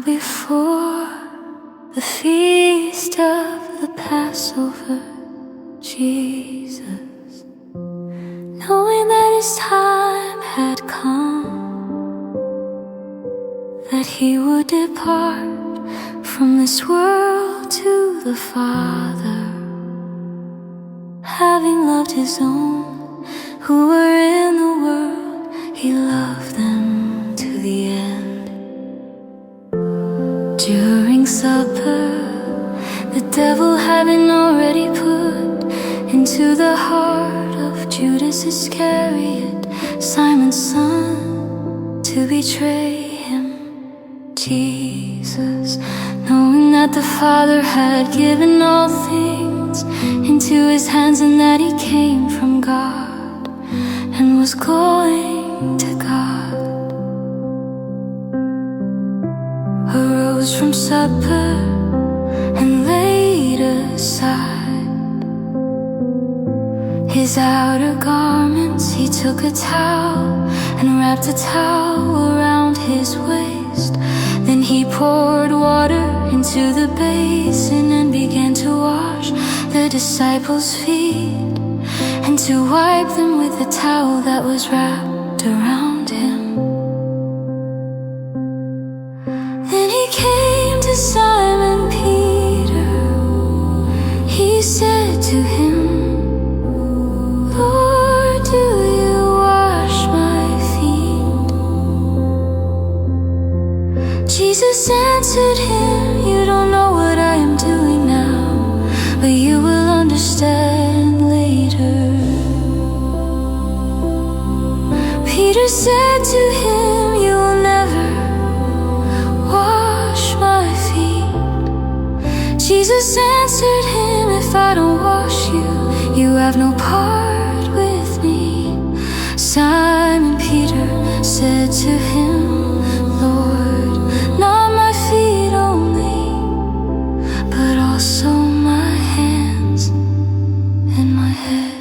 before the feast of the Passover, Jesus, knowing that his time had come, that he would depart from this world to the Father, having loved his own who were in the world, he loved them to the end. During supper, the devil having already put into the heart of Judas Iscariot, Simon's son, to betray him, Jesus, knowing that the Father had given all things into his hands, and that he came from God and was going to God, arose from supper and laid aside his outer garments. He took a towel and wrapped a towel around his waist. Then he poured water into the basin and began to wash the disciples' feet, and to wipe them with the towel that was wrapped around him. Then he came to Simon Peter. He said to him, "Lord, do you wash my feet?" Jesus answered him, "You don't know what I am doing now, but you will understand later." Peter said to him, "You will never wash my feet." Jesus answered him, "If I don't wash you, you have no part with me." Simon Peter said to him, "Lord, not my feet only, but also my hands and my head."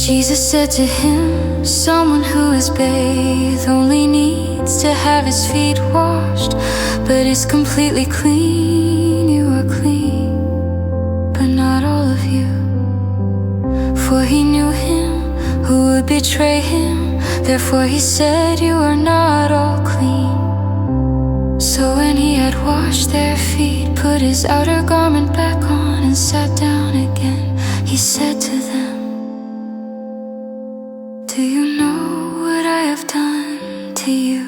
Jesus said to him, "Someone who is bathed only needs to have his feet washed, but is completely clean. You are clean, but not all of you." For he knew him who would betray him. Therefore he said, "You are not all clean." So when he had washed their feet, put his outer garment back on, and sat down again, he said to them, "Do you know what I have done to you?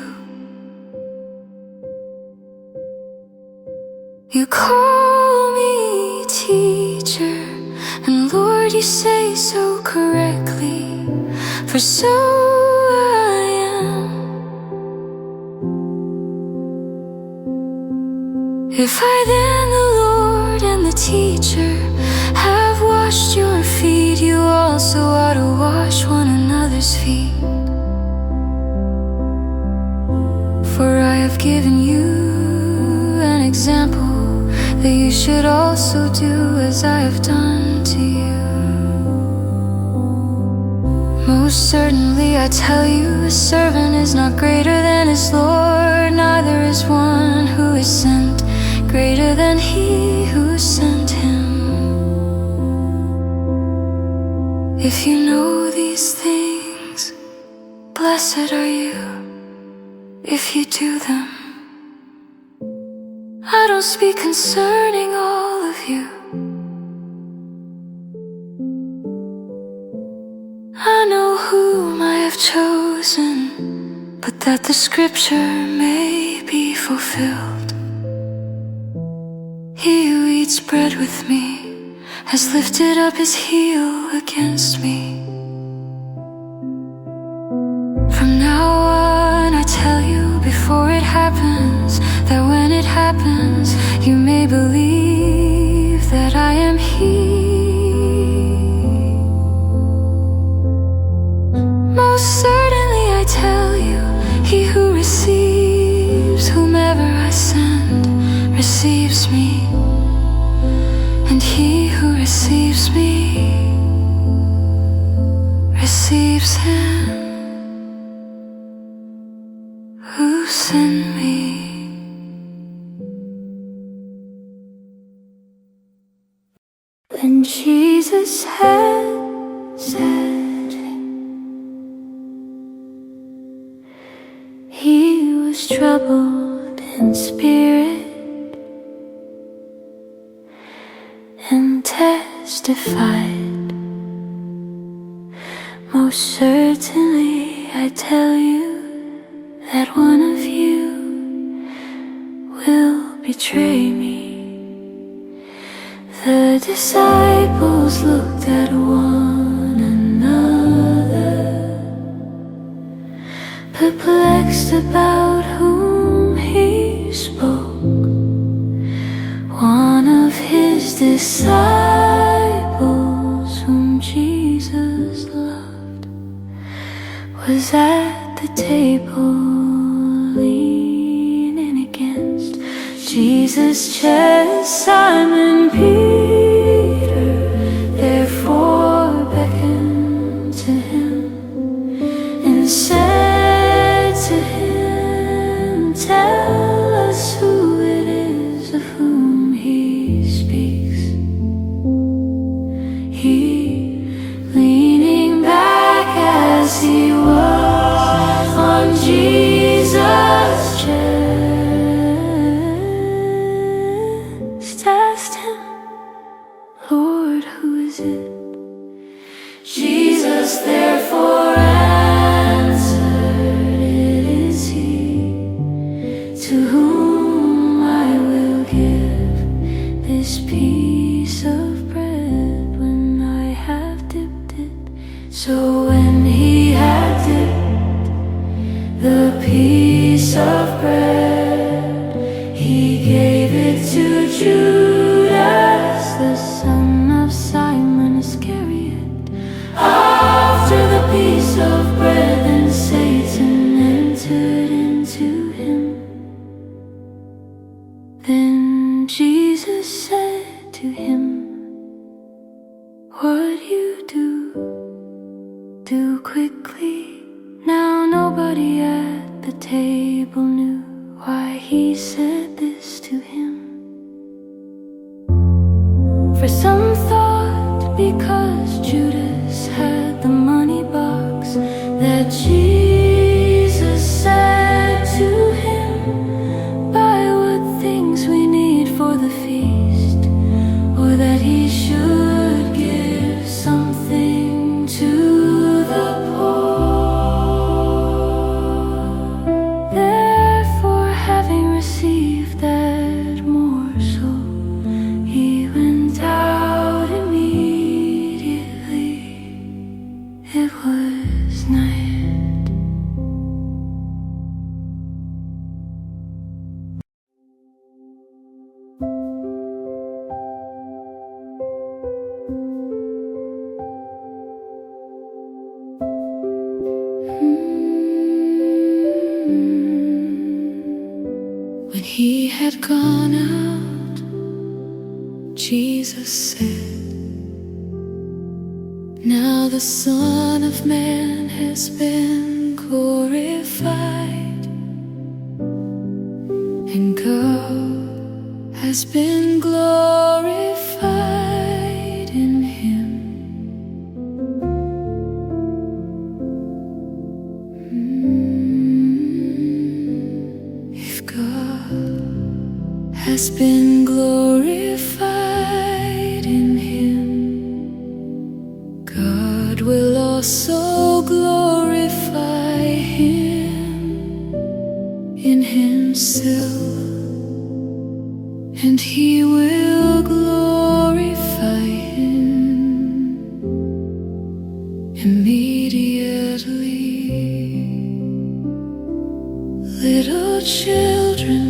You call me teacher, and Lord, you say so correctly, for so I am. If I then, the Lord and the teacher, have washed your feet, you also ought to wash one another's feet. For I have given you an example, that you should also do as I have done to you. Most certainly I tell you, a servant is not greater than his Lord, neither is one who is sent greater than he who sent him. If you know these things, blessed are you if you do them. I don't speak concerning all of you. I know whom I have chosen, but that the scripture may be fulfilled. He who eats bread with me has lifted up his heel against me. From now on I tell you before it happens, that when it happens you may believe that I am he. Most certainly I tell you, he who receives whomever I send receives me, and he who receives me receives him Jesus in me. When Jesus had said he was troubled in spirit and testified, most certainly I tell you that one of you will betray me. The disciples looked at one another, perplexed about whom he spoke. One of his disciples, whom Jesus loved, was at the table leaning against Jesus' chest. Simon Peter therefore beckoned to him and said to him, "Tell us who it is of whom he speaks." He, leaning back as he was on Jesus' chest, asked him, "Lord, who is it?" Jesus therefore answered, "It is he to whom I will give this piece of bread when I have dipped it." So when he had dipped the piece of bread, he gave it to Judas, the son of Simon Iscariot. After the piece of bread, then Satan entered into him. Then Jesus said to him, "What you do quickly." Now nobody at the table knew why he said this to him. For some thought because Judas had the money box that Jesus said to him, "Buy what things we need for the feast," or that he should give something to the poor. Therefore, having received that morsel, he went out immediately. It was night. When he had gone out, Jesus said, "Now the Son of Man has been glorified, and God has been glorified in him. If God has been glorified in him, God will also glorify him in himself, and he will glorify him immediately. Little children,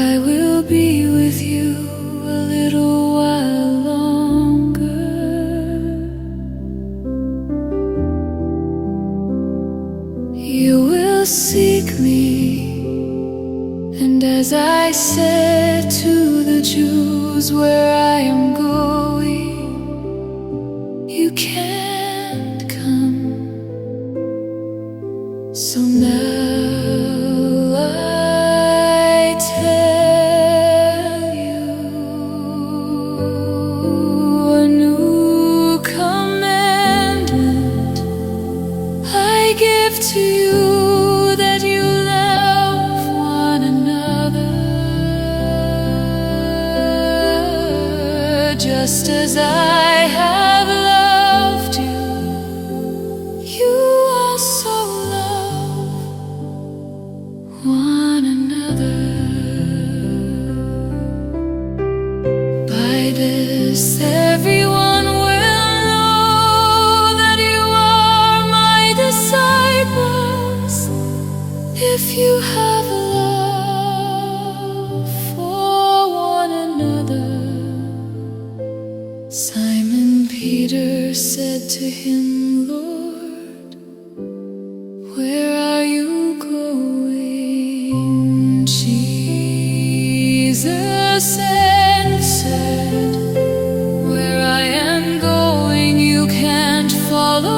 I will be with you a little while longer. You will seek me, and as I said to the Jews, where I am going, you can't come. So now I give to you that you love one another, just as I have loved you. You also love one another. By this everyone will know that you are my disciples, if you have love for one another. Simon Peter said to him, Lord, where are you going? Jesus answered, where I am going you can't follow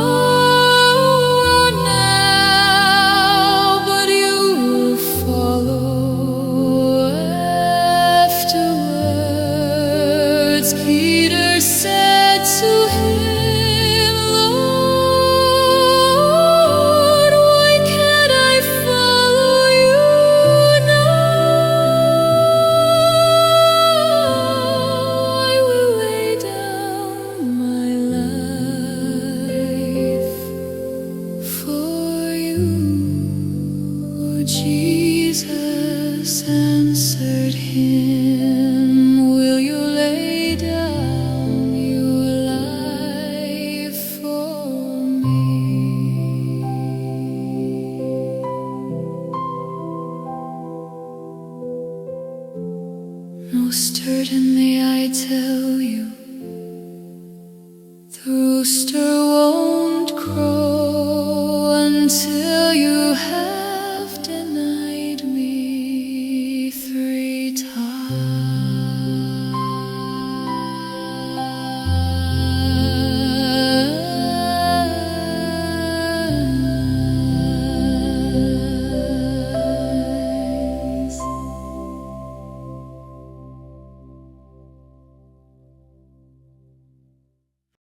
now, but you will follow afterwards. Peter said to him, Lord, why can't I follow you now? I will lay down my life for you. Jesus answered him, will you lay down your life for me? Most certainly I tell you, the rooster